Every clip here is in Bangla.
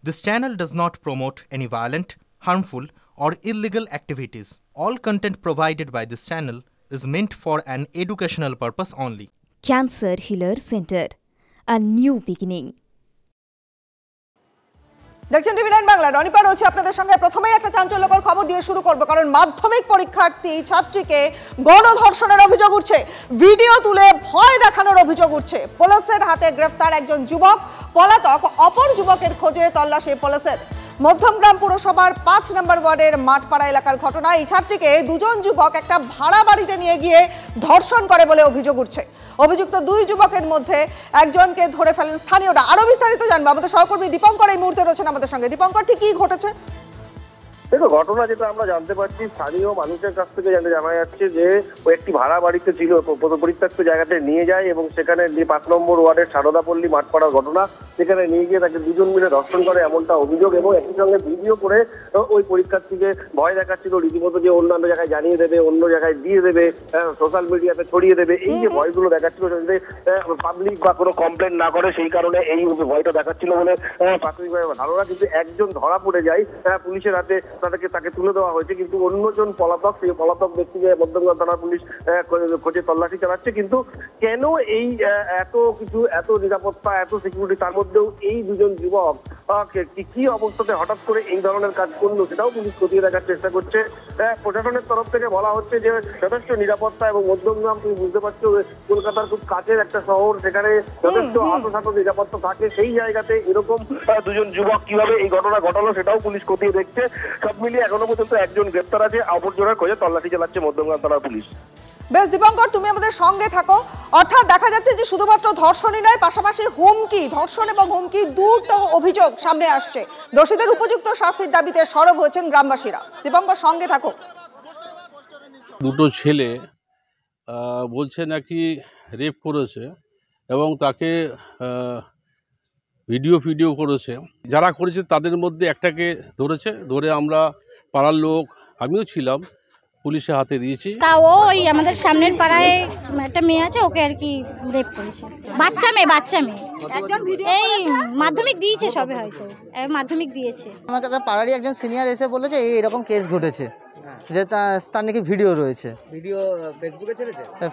This channel does not promote any violent, harmful, or illegal activities. All content provided by this channel is meant for an educational purpose only. Cancer Healer Center, a new beginning. দেখছেন টিভি9 বাংলা। রনিপা রয়েছে আপনাদের সঙ্গে। প্রথমেই একটা চাঞ্চল্যকর খবর দিয়ে শুরু করব, কারণ মাধ্যমিক পরীক্ষার্থী ছাত্রীকে গণধর্ষণের অভিযোগ উঠছে, ভিডিও তুলে ভয় দেখানোর অভিযোগ উঠছে। পুলিশের হাতে গ্রেফতার একজন যুবক, পলাতক অপর যুবকের খোঁজে তল্লাশি পুলিশের। মধ্যমগ্রাম পুরসভার ৫ নম্বর ওয়ার্ডের মাঠপাড়া এলাকার ঘটনা। এই ছাত্রীকে দুজন যুবক একটা ভাড়া বাড়িতে নিয়ে গিয়ে ধর্ষণ করে বলে অভিযোগ উঠছে। অভিযুক্ত দুই যুবকের মধ্যে একজনকে ধরে ফেলেন স্থানীয়রা। আরো বিস্তারিত জানবো, আমাদের সহকর্মী দীপঙ্কর এই মুহূর্তে রয়েছেন আমাদের সঙ্গে। দীপঙ্কর, ঠিক কি ঘটেছে? দেখো, ঘটনা যেটা আমরা জানতে পারছি, স্থানীয় মানুষের কাছ থেকে জানা যাচ্ছে যে ও একটি ভাড়া বাড়িতে ছিল, পরিত্যক্ত জায়গাতে নিয়ে যায় এবং সেখানে ৫ নম্বর ওয়ার্ডের সারদাপল্লী মাঠপাড়ার ঘটনা। সেখানে নিয়ে গিয়ে তাকে দুজন মিলে ধর্ষণ করে এমনটা অভিযোগ, এবং একই সঙ্গে ভিডিও করে ওই পরীক্ষার্থীকে ভয় দেখাচ্ছিল রীতিমতো যে অন্যান্য জায়গায় জানিয়ে দেবে, অন্য জায়গায় দিয়ে দেবে, সোশ্যাল মিডিয়াতে ছড়িয়ে দেবে। এই যে ভয়গুলো দেখাচ্ছিল যাতে পাবলিক বা কোনো কমপ্লেন না করে, সেই কারণে এই ভয়টা দেখাচ্ছিল বলে প্রাথমিকভাবে ধারণা। কিন্তু একজন ধরা পড়ে যায়, পুলিশের হাতে তাকে তুলে দেওয়া হয়েছে, কিন্তু অন্যজন পলাতক। সেই পলাতক ব্যক্তিকে মধ্যমগ্রাম থানার পুলিশ খোঁজে তল্লাশি চালাচ্ছে। কিন্তু কেন এই এত কিছু, এত নিরাপত্তা, এত সিকিউরিটি, তার মধ্যেও এই দুজন যুবক কি অবস্থাতে হঠাৎ করে এই ধরনের কাজ করলো, সেটাও পুলিশ খতিয়ে দেখার চেষ্টা করছে। প্রশাসনের তরফ থেকে বলা হচ্ছে যে যথেষ্ট নিরাপত্তা, এবং মধ্যমগ্রাম তুমি বুঝতে পারছো কলকাতার খুব কাছের একটা শহর, সেখানে যথেষ্ট আতশাত নিরাপত্তা থাকে। সেই জায়গাতে এরকম দুজন যুবক কিভাবে এই ঘটনা ঘটালো, সেটাও পুলিশ খতিয়ে দেখছে। সব মিলিয়ে এখনো পর্যন্ত একজন গ্রেপ্তার আছে, অপরজনের খোঁজে তল্লাশি চালাচ্ছে মধ্যমগ্রাম থানার পুলিশ। বেশ দীপঙ্কর, তুমি আমাদের সঙ্গে থাকো। অর্থাৎ দেখা যাচ্ছে যে শুধুমাত্র ধর্ষণই নয়, পাশাপাশি হুমকি, ধর্ষণ এবং হুমকি দুটো অভিযোগ সামনে আসছে। দোষীদের উপযুক্ত শাস্তির দাবিতে সরব হয়েছেন গ্রামবাসীরা। দীপঙ্কর, সঙ্গে থাকো। দুটো ছেলে বলছে নাকি রেপ করেছে এবং তাকে ভিডিও করেছে। যারা করেছে তাদের মধ্যে একটাকে ধরে আমরা পাড়ার লোক, আমিও ছিলাম, পুলিশের হাতে দিয়েছি। তা ওই আমাদের সামনের পাড়ায় একটা মেয়ে আছে, ওকে আর কি রেপ করেছে। বাচ্চা মেয়ে এই মাধ্যমিক দিয়েছে, সবে হয়তো মাধ্যমিক দিয়েছে। আমার কাছে পাড়ারই একজন সিনিয়র এসে বললো যে এরকম কেস ঘটেছে, যে তার নাকি ভিডিও রয়েছে। ভিডিও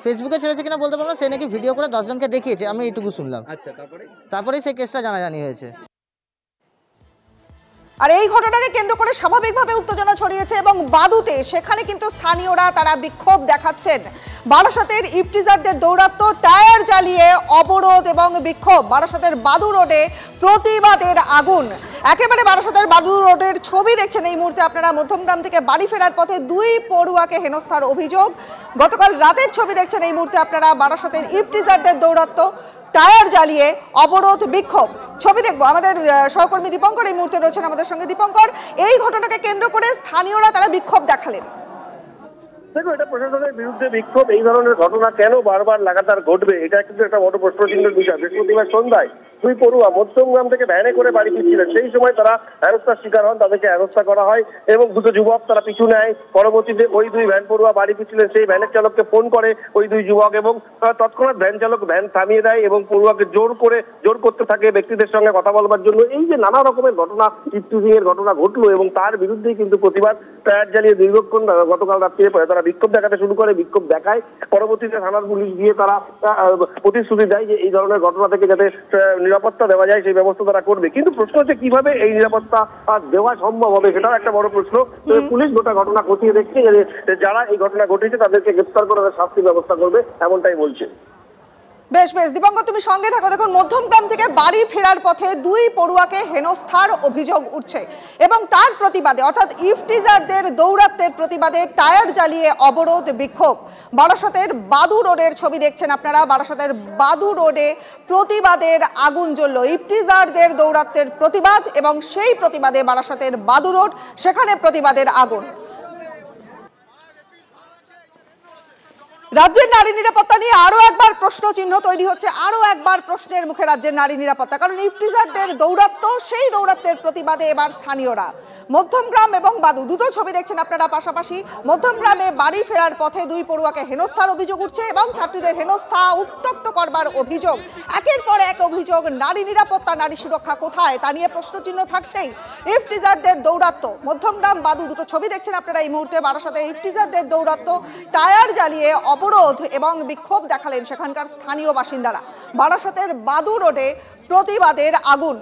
ফেসবুকে ছেড়েছে কিনা বলতে পারবো না, সে নাকি ভিডিও করে 10 জনকে দেখিয়েছে, আমি এইটুকু শুনলাম। আচ্ছা, তারপরেই সেই কেসটা জানাজানি হয়েছে। আর এই ঘটনাকে কেন্দ্র করে স্বাভাবিকভাবে উত্তেজনা ছড়িয়েছে, এবং বাদুতে সেখানে কিন্তু স্থানীয়রা তারা বিক্ষোভ দেখাচ্ছেন। বারাসতের ইফটিজারদের দৌরাত্ম্য, টায়ার জ্বালিয়ে অবরোধ এবং বিক্ষোভ। বারাসতের বাদু রোডে প্রতিবাদের আগুন। একেবারে বারাসতের বাদু রোডের ছবি দেখছেন এই মুহূর্তে আপনারা। মধ্যমগ্রাম থেকে বাড়ি ফেরার পথে দুই পড়ুয়াকে হেনস্থার অভিযোগ। গতকাল রাতের ছবি দেখছেন এই মুহূর্তে আপনারা। বারাসতের ইফটিজারদের দৌরাত্ম্য, টায়ার জ্বালিয়ে অবরোধ, বিক্ষোভ। ছবি দেখবো, আমাদের সহকর্মী দীপঙ্কর এই মুহূর্তে রয়েছেন আমাদের সঙ্গে। দীপঙ্কর, এই ঘটনাকে কেন্দ্র করে স্থানীয়রা তারা বিক্ষোভ দেখালেন। দেখো, এটা প্রশাসনের বিরুদ্ধে বিক্ষোভ। এই ধরনের ঘটনা কেন বারবার লাগাতার ঘটবে, এটা কিন্তু একটা বড় প্রশ্নচিহ্নের বিষয়। বৃহস্পতিবার সন্ধ্যায় দুই পড়ুয়া মধ্যমগ্রাম থেকে ভ্যানে করে বাড়ি ফিরছিলেন। সেই সময় তারা হেনস্থার শিকার হন, তাদেরকে হেনস্থা করা হয় এবং দুটো যুবক তারা পিছু নেয়। পরবর্তীতে ওই দুই ভ্যান পড়ুয়া বাড়ি ফিরছিলেন, সেই ভ্যানের চালককে ফোন করে ওই দুই যুবক, এবং তৎক্ষণাৎ ভ্যান চালক ভ্যান থামিয়ে দেয় এবং পড়ুয়াকে জোর করতে থাকে ব্যক্তিদের সঙ্গে কথা বলবার জন্য। এই যে নানা রকমের ঘটনা, টিপটিজিং এর ঘটনা ঘটলো, এবং তার বিরুদ্ধেই কিন্তু প্রতিবাদ। টায়ার জ্বালিয়ে দীর্ঘক্ষণ গতকাল রাত্রে তারা বিক্ষোভ দেখাতে শুরু করে, বিক্ষোভ দেখায়। পরবর্তীতে থানার পুলিশ গিয়ে তারা প্রতিশ্রুতি দেয় যে এই ধরনের ঘটনা থেকে যাতে নিরাপত্তা দেওয়া যায় সেই ব্যবস্থা তারা করবে। কিন্তু প্রশ্ন হচ্ছে কিভাবে এই নিরাপত্তা দেওয়া সম্ভব হবে, সেটাও একটা বড় প্রশ্ন। পুলিশ গোটা ঘটনা খতিয়ে দেখছে, যারা এই ঘটনা ঘটেছে তাদেরকে গ্রেফতার করে শাস্তির ব্যবস্থা করবে, এমনটাই বলছে। বেশ দীপঙ্কর, তুমি সঙ্গে থাকো। দেখুন, মধ্যমগ্রাম থেকে বাড়ি ফেরার পথে দুই পড়ুয়াকে হেনস্থার অভিযোগ উঠছে, এবং তার প্রতিবাদে, অর্থাৎ ইফটিজারদের দৌরাত্ম্যের প্রতিবাদে টায়ার জ্বালিয়ে অবরোধ, বিক্ষোভ। বারাসতের বাদু রোডের ছবি দেখছেন আপনারা। বারাসতের বাদু রোডে প্রতিবাদের আগুন জ্বলল। ইফটিজারদের দৌরাত্ম্যের প্রতিবাদ, এবং সেই প্রতিবাদে বারাসতের বাদু রোড, সেখানে প্রতিবাদের আগুন। রাজ্যের নারী নিরাপত্তা নিয়ে আরো একবার প্রশ্ন চিহ্ন তৈরি হচ্ছে, আরো একবার প্রশ্নের মুখে রাজ্যের নারী নিরাপত্তা। কারণ ইফটিজারদের দৌরাত্ম্য, সেই দৌরাত্ম্যের প্রতিবাদে এবার স্থানীয়রা মধ্যমগ্রাম এবং বাদু দুটো ছবি দেখছেন আপনারা পাশাপাশি। মধ্যমগ্রামে বাড়ি ফেরার পথে 2 পড়ুয়াকে হেনস্থার অভিযোগ উঠছে এবং ছাত্রীদের হেনস্থা উত্ত্যক্ত করবার অভিযোগ। একের পর এক অভিযোগ। নারী নিরাপত্তা, নারী সুরক্ষা কোথায় তা নিয়ে প্রশ্নচিহ্ন থাকছেই। ইফটিজারদের দৌরাত্ম্য, মধ্যমগ্রাম বাদু দুটো ছবি দেখছেন আপনারা এই মুহূর্তে। বারাসাতে ইফটিজারদের দৌরাত্ম্য, টায়ার জ্বালিয়ে অবরোধ এবং বিক্ষোভ দেখালেন সেখানকার স্থানীয় বাসিন্দারা। বারাসাতের বাদু রোডে প্রতিবাদের আগুন।